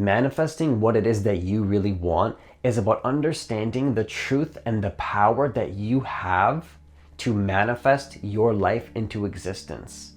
manifesting what it is that you really want is about understanding the truth and the power that you have to manifest your life into existence.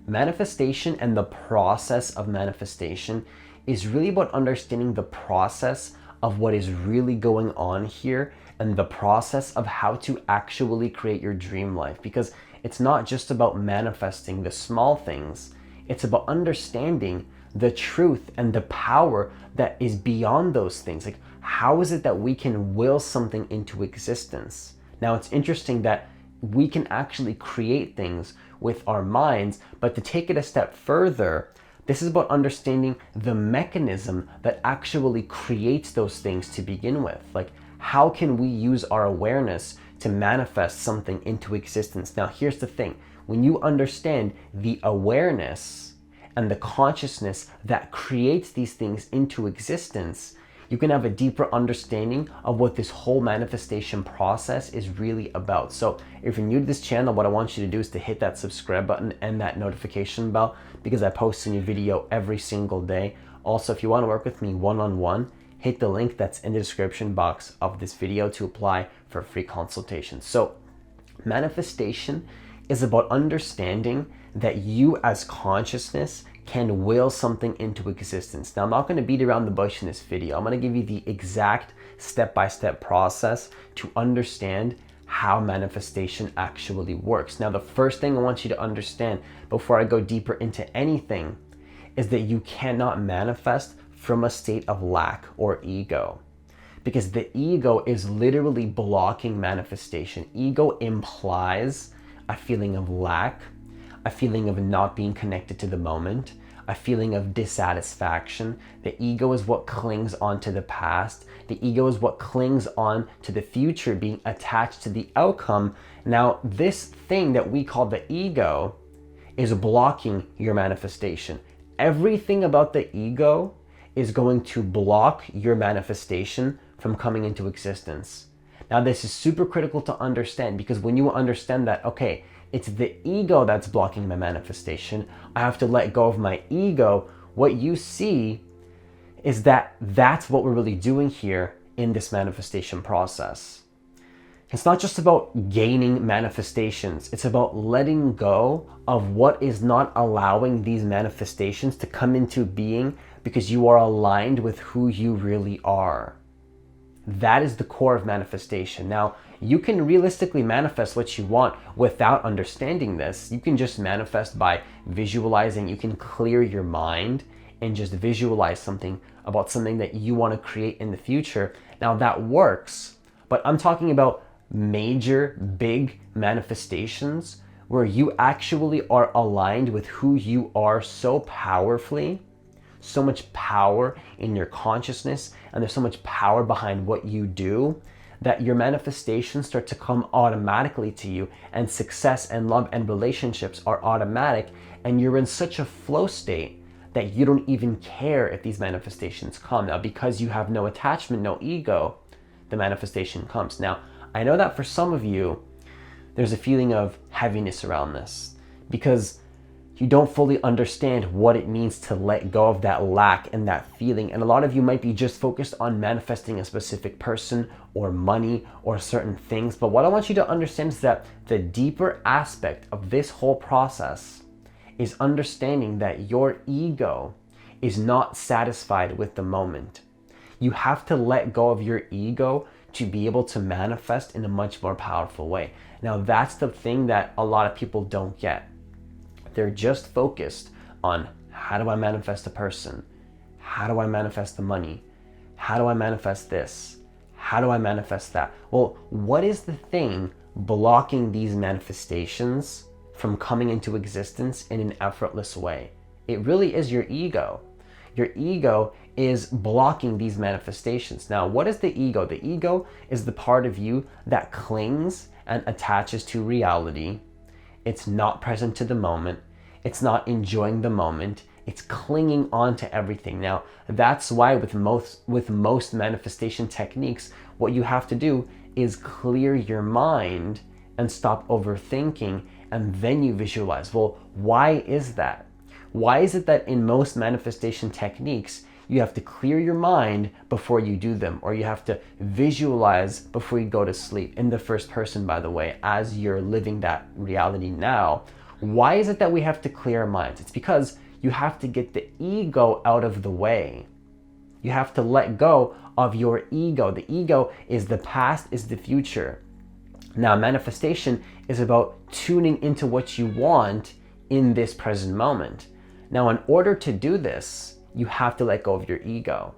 Manifestation and the process of manifestation is really about understanding the process of what is really going on here and the process of how to actually create your dream life. Because it's not just about manifesting the small things, it's about understanding the truth and the power that is beyond those things. Like, how is it that we can will something into existence? Now, it's interesting that we can actually create things with our minds, but to take it a step further, this is about understanding the mechanism that actually creates those things to begin with. Like, how can we use our awareness to manifest something into existence? Now, here's the thing. When you understand the awareness and the consciousness that creates these things into existence, you can have a deeper understanding of what this whole manifestation process is really about. So if you're new to this channel, what I want you to do is to hit that subscribe button and that notification bell, because I post a new video every single day. Also, if you want to work with me one-on-one, hit the link that's in the description box of this video to apply for a free consultation. So manifestation is about understanding that you as consciousness can will something into existence. Now, I'm not going to beat around the bush in this video. I'm going to give you the exact step-by-step process to understand how manifestation actually works. Now, the first thing I want you to understand before I go deeper into anything is that you cannot manifest from a state of lack or ego, because the ego is literally blocking manifestation. Ego implies a feeling of lack, a feeling of not being connected to the moment, a feeling of dissatisfaction. The ego is what clings on to the past. The ego is what clings on to the future, being attached to the outcome. Now, this thing that we call the ego is blocking your manifestation. Everything about the ego is going to block your manifestation from coming into existence. Now, this is super critical to understand, because when you understand that, okay, it's the ego that's blocking my manifestation, I have to let go of my ego, what you see is that that's what we're really doing here in this manifestation process. It's not just about gaining manifestations, it's about letting go of what is not allowing these manifestations to come into being, because you are aligned with who you really are. That is the core of manifestation. Now, you can realistically manifest what you want without understanding this. You can just manifest by visualizing. You can clear your mind and just visualize something about something that you want to create in the future. Now, that works, but I'm talking about major, big manifestations where you actually are aligned with who you are so powerfully, so much power in your consciousness, and there's so much power behind what you do that your manifestations start to come automatically to you, and success and love and relationships are automatic, and you're in such a flow state that you don't even care if these manifestations come. Now, because you have no attachment, no ego, the manifestation comes. Now, I know that for some of you, there's a feeling of heaviness around this, because you don't fully understand what it means to let go of that lack and that feeling. And a lot of you might be just focused on manifesting a specific person or money or certain things. But what I want you to understand is that the deeper aspect of this whole process is understanding that your ego is not satisfied with the moment. You have to let go of your ego to be able to manifest in a much more powerful way. Now, that's the thing that a lot of people don't get. They're just focused on, how do I manifest a person? How do I manifest the money? How do I manifest this? How do I manifest that? Well, what is the thing blocking these manifestations from coming into existence in an effortless way? It really is your ego. Your ego is blocking these manifestations. Now, what is the ego? The ego is the part of you that clings and attaches to reality. It's not present to the moment. It's not enjoying the moment. It's clinging on to everything. Now, that's why with most manifestation techniques, what you have to do is clear your mind and stop overthinking, and then you visualize. Well, why is that? Why is it that in most manifestation techniques, you have to clear your mind before you do them, or you have to visualize before you go to sleep, in the first person, by the way, as you're living that reality now. Why is it that we have to clear our minds? It's because you have to get the ego out of the way. You have to let go of your ego. The ego is the past, is the future. Now, manifestation is about tuning into what you want in this present moment. Now, in order to do this, you have to let go of your ego.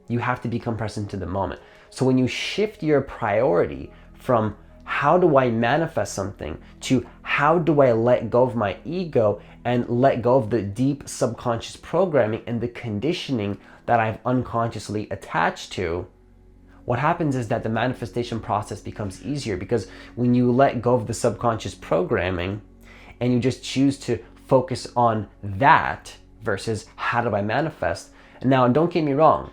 You have to become present to the moment. So when you shift your priority from how do I manifest something to how do I let go of my ego and let go of the deep subconscious programming and the conditioning that I've unconsciously attached to, what happens is that the manifestation process becomes easier, because when you let go of the subconscious programming and you just choose to focus on that versus how do I manifest. Now, don't get me wrong,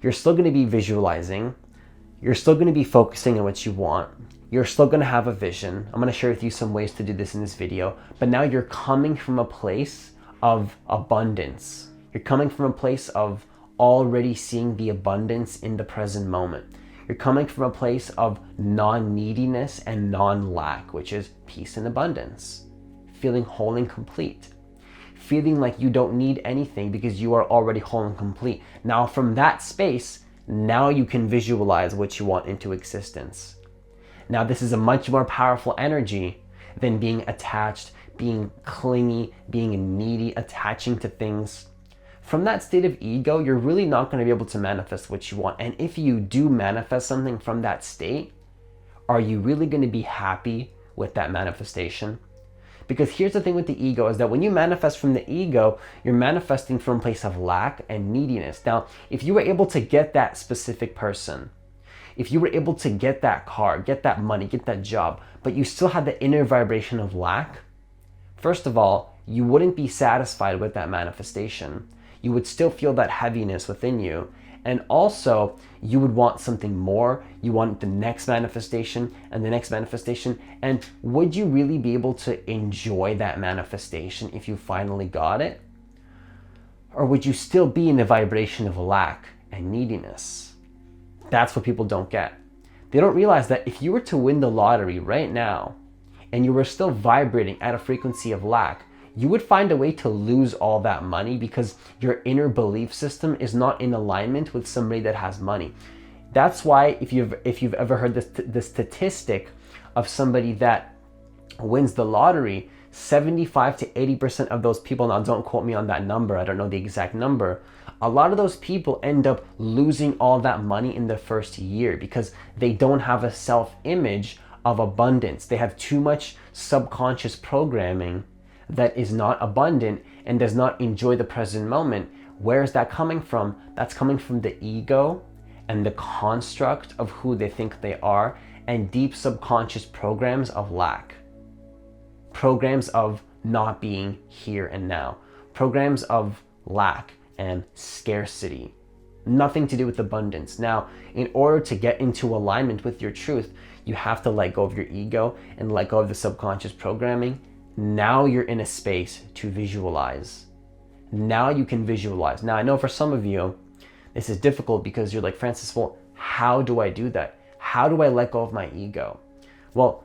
you're still going to be visualizing, you're still going to be focusing on what you want, you're still going to have a vision. I'm going to share with you some ways to do this in this video, but now you're coming from a place of abundance. You're coming from a place of already seeing the abundance in the present moment. You're coming from a place of non-neediness and non-lack, which is peace and abundance. Feeling whole and complete. Feeling like you don't need anything because you are already whole and complete. Now, from that space, now you can visualize what you want into existence. Now, this is a much more powerful energy than being attached, being clingy, being needy, attaching to things. From that state of ego, you're really not going to be able to manifest what you want. And if you do manifest something from that state, are you really going to be happy with that manifestation? Because here's the thing with the ego, is that when you manifest from the ego, you're manifesting from a place of lack and neediness. Now, if you were able to get that specific person, if you were able to get that car, get that money, get that job, but you still had the inner vibration of lack, first of all, you wouldn't be satisfied with that manifestation. You would still feel that heaviness within you. And also, you would want something more. You want the next manifestation and the next manifestation. And would you really be able to enjoy that manifestation if you finally got it? Or would you still be in a vibration of lack and neediness? That's what people don't get. They don't realize that if you were to win the lottery right now and you were still vibrating at a frequency of lack, you would find a way to lose all that money because your inner belief system is not in alignment with somebody that has money. That's why if you've ever heard the statistic of somebody that wins the lottery, 75 to 80% of those people, now don't quote me on that number, I don't know the exact number, a lot of those people end up losing all that money in the first year because they don't have a self-image of abundance. They have too much subconscious programming that is not abundant and does not enjoy the present moment. Where is that coming from? That's coming from the ego and the construct of who they think they are, and deep subconscious programs of lack. Programs of not being here and now. Programs of lack and scarcity. Nothing to do with abundance. Now, in order to get into alignment with your truth, you have to let go of your ego and let go of the subconscious programming. Now you're in a space to visualize. Now you can visualize. Now, I know for some of you, this is difficult because you're like, Francis, well, how do I do that? How do I let go of my ego? Well,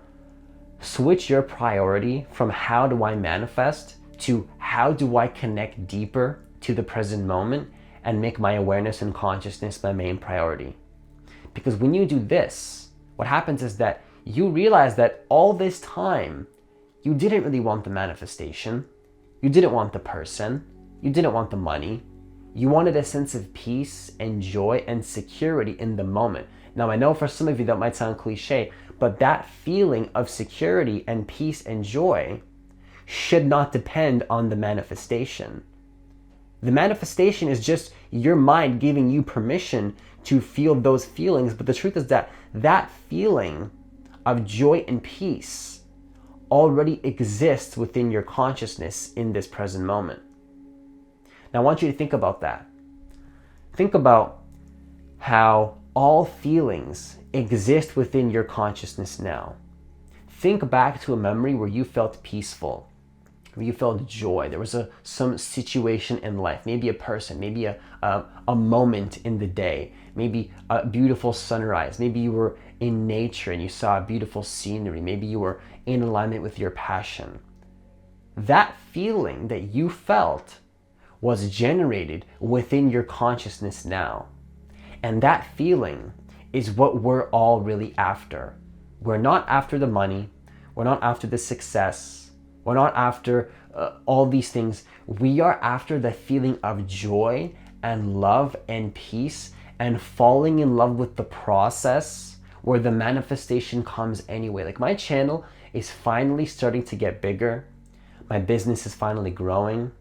switch your priority from how do I manifest to how do I connect deeper to the present moment and make my awareness and consciousness my main priority. Because when you do this, what happens is that you realize that all this time, you didn't really want the manifestation. You didn't want the person. You didn't want the money. You wanted a sense of peace and joy and security in the moment. Now, I know for some of you that might sound cliche, but that feeling of security and peace and joy should not depend on the manifestation. The manifestation is just your mind giving you permission to feel those feelings, but the truth is that that feeling of joy and peace already exists within your consciousness in this present moment. Now, I want you to think about that. Think about how all feelings exist within your consciousness now. Think back to a memory where you felt peaceful, you felt joy. There was some situation in life, maybe a person, maybe a moment in the day, maybe a beautiful sunrise. Maybe you were in nature and you saw a beautiful scenery. Maybe you were in alignment with your passion. That feeling that you felt was generated within your consciousness now. And that feeling is what we're all really after. We're not after the money. We're not after the success. We're not after all these things. We are after the feeling of joy and love and peace and falling in love with the process where the manifestation comes anyway. Like, my channel is finally starting to get bigger. My business is finally growing.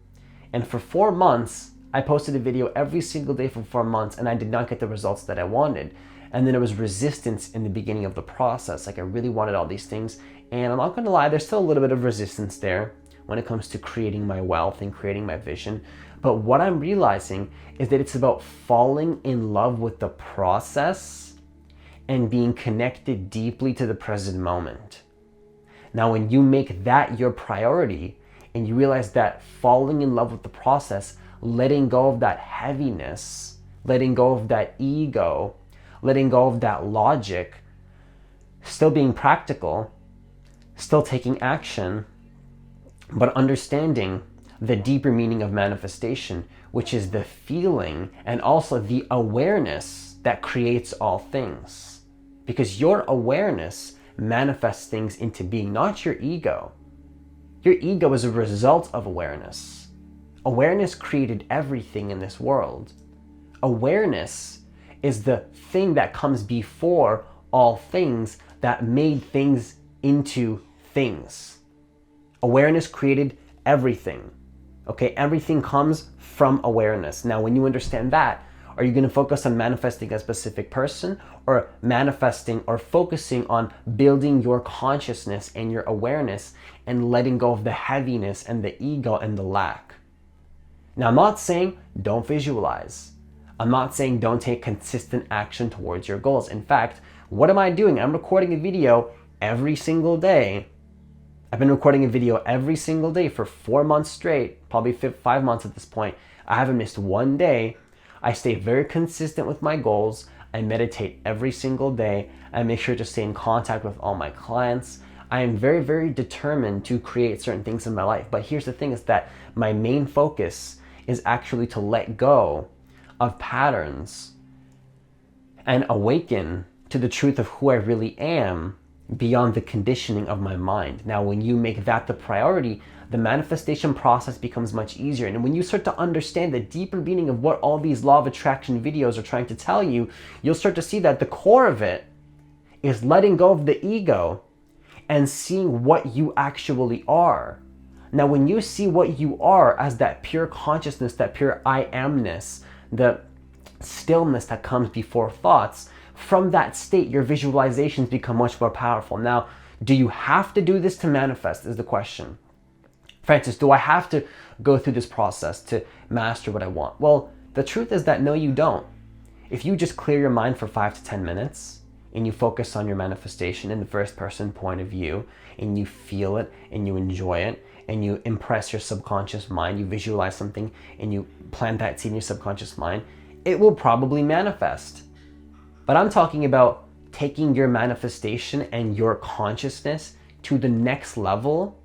And for 4 months, I posted a video every single day for 4 months, and I did not get the results that I wanted. And then there was resistance in the beginning of the process. Like, I really wanted all these things. And I'm not gonna lie, there's still a little bit of resistance there when it comes to creating my wealth and creating my vision. But what I'm realizing is that it's about falling in love with the process and being connected deeply to the present moment. Now, when you make that your priority and you realize that falling in love with the process, letting go of that heaviness, letting go of that ego, letting go of that logic, still being practical, still taking action, but understanding the deeper meaning of manifestation, which is the feeling and also the awareness that creates all things. Because your awareness manifests things into being, not your ego. Your ego is a result of awareness. Awareness created everything in this world. Awareness is the thing that comes before all things that made things into things. Awareness created everything. Okay, everything comes from awareness. Now, when you understand that, are you going to focus on manifesting a specific person, or manifesting or focusing on building your consciousness and your awareness and letting go of the heaviness and the ego and the lack? Now, I'm not saying don't visualize. I'm not saying don't take consistent action towards your goals. In fact, what am I doing? I'm recording a video every single day. I've been recording a video every single day for 4 months straight, probably 5 months at this point. I haven't missed one day. I stay very consistent with my goals. I meditate every single day. I make sure to stay in contact with all my clients. I am very, very determined to create certain things in my life. But here's the thing, is that my main focus is actually to let go of patterns and awaken to the truth of who I really am beyond the conditioning of my mind. Now, when you make that the priority, the manifestation process becomes much easier. And when you start to understand the deeper meaning of what all these law of attraction videos are trying to tell you, you'll start to see that the core of it is letting go of the ego and seeing what you actually are. Now, when you see what you are as that pure consciousness, that pure I amness, the stillness that comes before thoughts, from that state, your visualizations become much more powerful. Now, do you have to do this to manifest, is the question. Francis, do I have to go through this process to master what I want? Well, the truth is that no, you don't. If you just clear your mind for 5 to 10 minutes and you focus on your manifestation in the first person point of view, and you feel it and you enjoy it, and you impress your subconscious mind, you visualize something and you plant that seed in your subconscious mind, it will probably manifest. But I'm talking about taking your manifestation and your consciousness to the next level,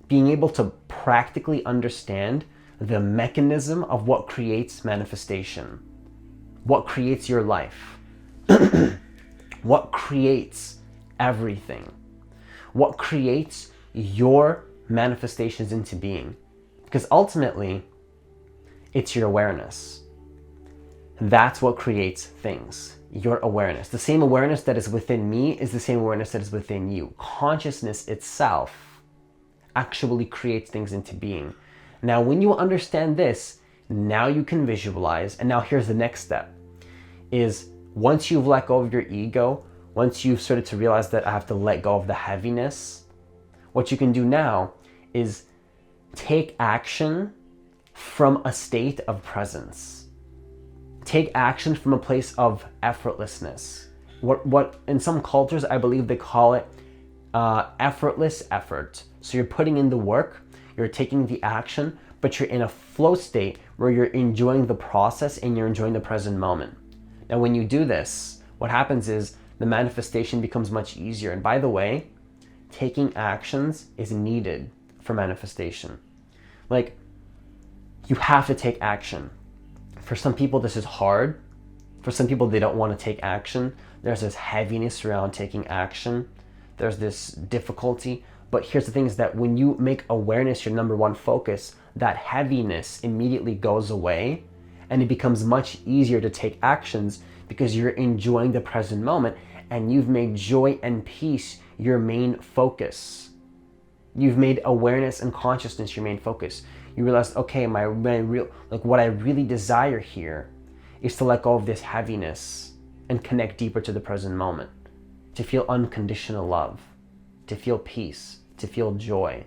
being able to practically understand the mechanism of what creates manifestation, what creates your life, what creates everything, what creates your manifestations into being. Because ultimately, it's your awareness. That's what creates things. Your awareness. The same awareness that is within me is the same awareness that is within you. Consciousness itself actually creates things into being. Now, when you understand this, now you can visualize. And now here's the next step, is once you've let go of your ego, once you've started to realize that I have to let go of the heaviness, what you can do now is take action from a state of presence. Take action from a place of effortlessness. What in some cultures, I believe they call it effortless effort. So you're putting in the work, you're taking the action, but you're in a flow state where you're enjoying the process and you're enjoying the present moment. Now, when you do this, what happens is the manifestation becomes much easier. And by the way, taking actions is needed for manifestation. Like, you have to take action. For some people, this is hard. For some people, they don't want to take action. There's this heaviness around taking action. There's this difficulty. But here's the thing is that when you make awareness your number one focus, that heaviness immediately goes away and it becomes much easier to take actions because you're enjoying the present moment and you've made joy and peace your main focus. You've made awareness and consciousness your main focus. You realize, okay, what I really desire here is to let go of this heaviness and connect deeper to the present moment, to feel unconditional love, to feel peace, to feel joy.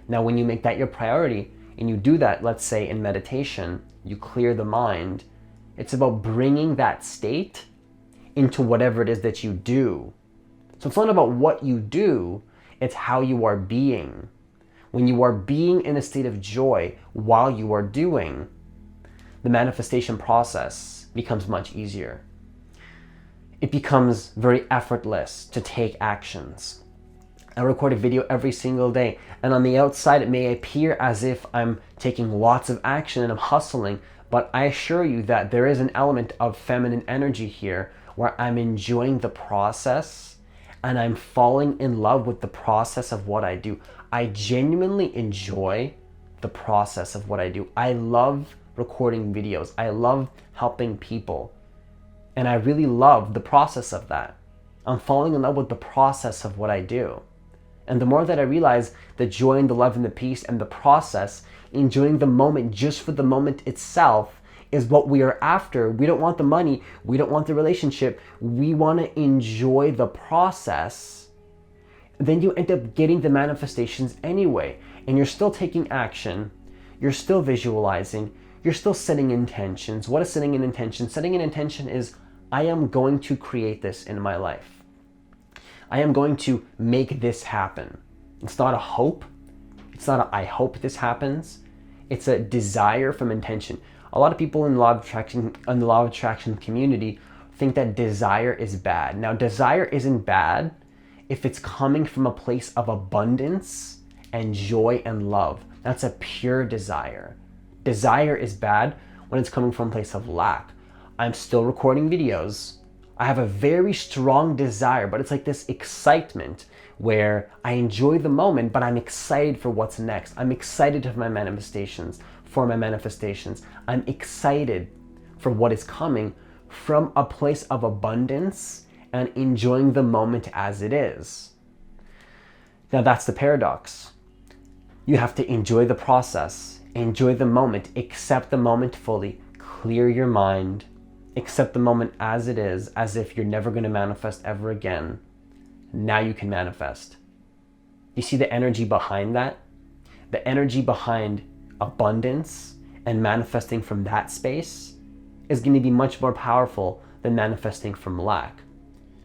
Now, when you make that your priority and you do that, let's say in meditation, you clear the mind, it's about bringing that state into whatever it is that you do. So it's not about what you do, it's how you are being. When you are being in a state of joy while you are doing, the manifestation process becomes much easier. It becomes very effortless to take actions. I record a video every single day, and on the outside it may appear as if I'm taking lots of action and I'm hustling, but I assure you that there is an element of feminine energy here where I'm enjoying the process and I'm falling in love with the process of what I do. I genuinely enjoy the process of what I do. I love recording videos. I love helping people. And I really love the process of that. I'm falling in love with the process of what I do. And the more that I realize the joy and the love and the peace and the process, enjoying the moment just for the moment itself is what we are after. We don't want the money. We don't want the relationship. We want to enjoy the process. Then you end up getting the manifestations anyway. And you're still taking action. You're still visualizing. You're still setting intentions. What is setting an intention? Setting an intention is, I am going to create this in my life. I am going to make this happen. It's not a hope. It's not a I hope this happens. It's a desire from intention. A lot of people in the law of attraction community think that desire is bad. Now, desire isn't bad if it's coming from a place of abundance and joy and love. That's a pure desire. Desire is bad when it's coming from a place of lack. I'm still recording videos. I have a very strong desire, but it's like this excitement where I enjoy the moment, but I'm excited for what's next. I'm excited for my manifestations. I'm excited for what is coming from a place of abundance and enjoying the moment as it is. Now that's the paradox. You have to enjoy the process, enjoy the moment, accept the moment fully, clear your mind, accept the moment as it is, as if you're never going to manifest ever again. Now you can manifest. You see the energy behind that? The energy behind abundance and manifesting from that space is going to be much more powerful than manifesting from lack.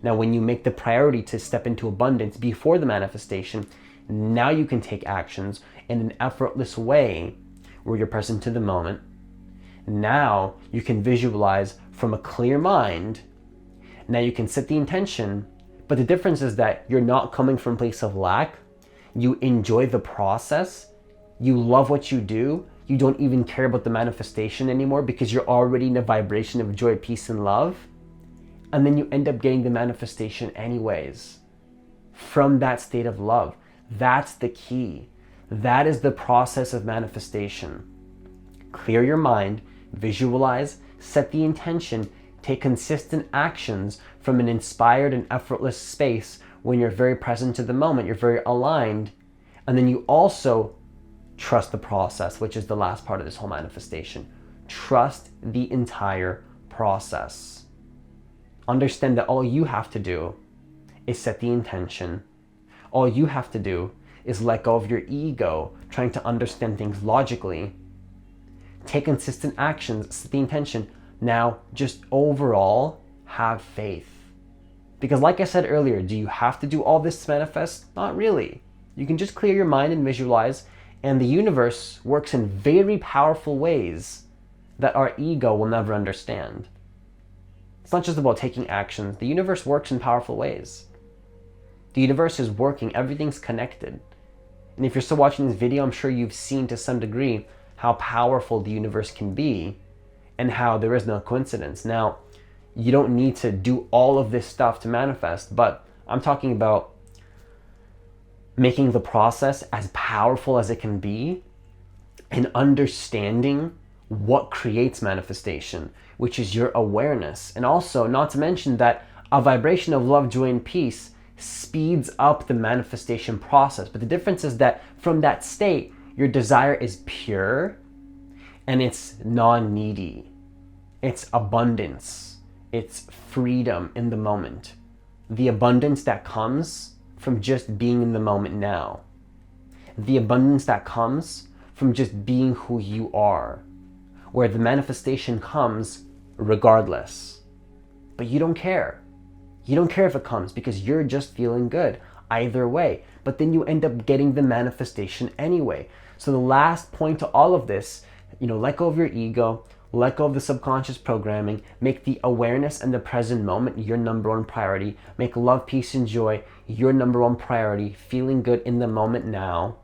Now, when you make the priority to step into abundance before the manifestation, now you can take actions in an effortless way where you're present to the moment. Now you can visualize from a clear mind. Now you can set the intention, but the difference is that you're not coming from a place of lack. You enjoy the process. You love what you do. You don't even care about the manifestation anymore because you're already in a vibration of joy, peace, and love. And then you end up getting the manifestation anyways from that state of love. That's the key. That is the process of manifestation. Clear your mind, visualize, set the intention, take consistent actions from an inspired and effortless space when you're very present to the moment, you're very aligned, and then you also trust the process, which is the last part of this whole manifestation. Trust the entire process. Understand that all you have to do is set the intention. All you have to do is let go of your ego, trying to understand things logically. Take consistent actions, set the intention. Now, just overall, have faith. Because like I said earlier, do you have to do all this to manifest? Not really. You can just clear your mind and visualize And the universe works in very powerful ways that our ego will never understand. It's not just about taking action. The universe works in powerful ways. The universe is working, everything's connected. And if you're still watching this video, I'm sure you've seen to some degree how powerful the universe can be and how there is no coincidence. Now, you don't need to do all of this stuff to manifest, but I'm talking about making the process as powerful as it can be and understanding what creates manifestation, which is your awareness. And also, not to mention that a vibration of love, joy, and peace speeds up the manifestation process. But the difference is that from that state, your desire is pure and it's non-needy. It's abundance. It's freedom in the moment. The abundance that comes from just being in the moment now. The abundance that comes from just being who you are, where the manifestation comes regardless. But you don't care. You don't care if it comes because you're just feeling good either way. But then you end up getting the manifestation anyway. So the last point to all of this, let go of your ego, let go of the subconscious programming, make the awareness and the present moment your number one priority, make love, peace, and joy your number one priority, feeling good in the moment now,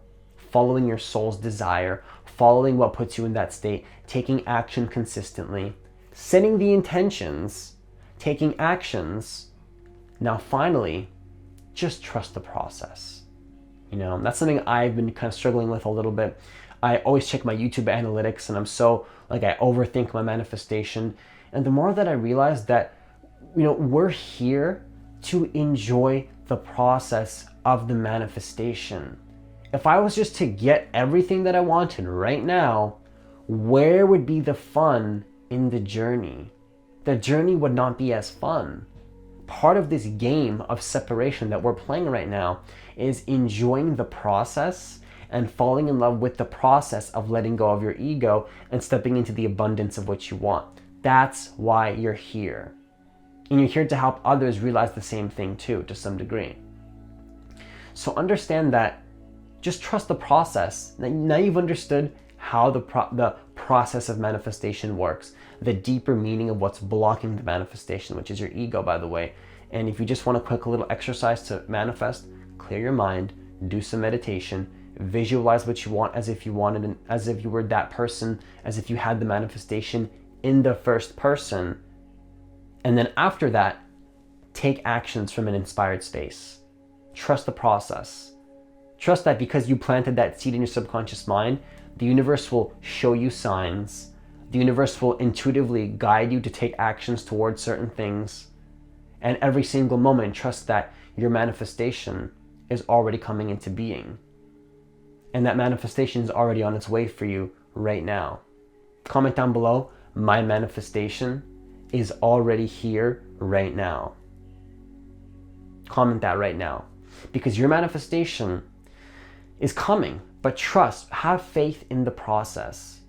following your soul's desire, following what puts you in that state, taking action consistently, setting the intentions, taking actions. Now, finally, just trust the process. That's something I've been kind of struggling with a little bit. I always check my YouTube analytics and I overthink my manifestation. And the more that I realize that, we're here to enjoy the process of the manifestation. If I was just to get everything that I wanted right now, where would be the fun in the journey? The journey would not be as fun. Part of this game of separation that we're playing right now is enjoying the process and falling in love with the process of letting go of your ego and stepping into the abundance of what you want. That's why you're here. And you're here to help others realize the same thing too, to some degree. So understand that, just trust the process. Now you've understood how the process of manifestation works, the deeper meaning of what's blocking the manifestation, which is your ego, by the way. And if you just want a quick little exercise to manifest, clear your mind, do some meditation, visualize what you want as if you wanted it, as if you were that person, as if you had the manifestation in the first person. And then after that, take actions from an inspired space. Trust the process. Trust that because you planted that seed in your subconscious mind, the universe will show you signs. The universe will intuitively guide you to take actions towards certain things. And every single moment, trust that your manifestation is already coming into being. And that manifestation is already on its way for you right now. Comment down below, my manifestation is already here right now. Comment that right now. Because your manifestation is coming, but trust, have faith in the process,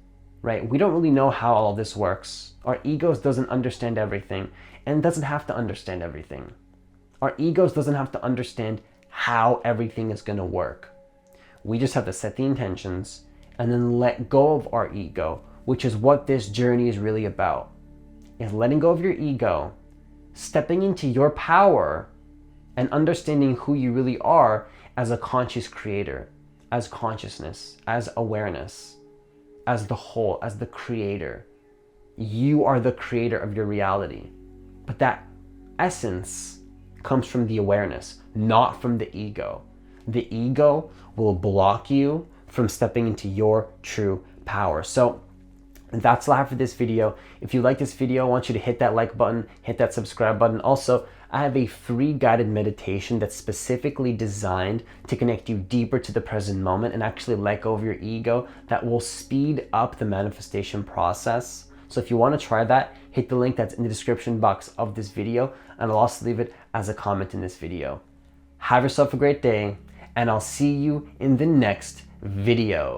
right? We don't really know how all this works. Our egos doesn't understand everything and doesn't have to understand everything. Our egos doesn't have to understand how everything is going to work. We just have to set the intentions and then let go of our ego, which is what this journey is really about. Is letting go of your ego, stepping into your power, and understanding who you really are as a conscious creator, as consciousness, as awareness, as the whole, as the creator. You are the creator of your reality. But that essence comes from the awareness, not from the ego. The ego will block you from stepping into your true power. So that's all I have for this video. If you like this video, I want you to hit that like button, hit that subscribe button. Also, I have a free guided meditation that's specifically designed to connect you deeper to the present moment and actually let go of your ego that will speed up the manifestation process. So if you want to try that, hit the link that's in the description box of this video, and I'll also leave it as a comment in this video. Have yourself a great day, and I'll see you in the next video.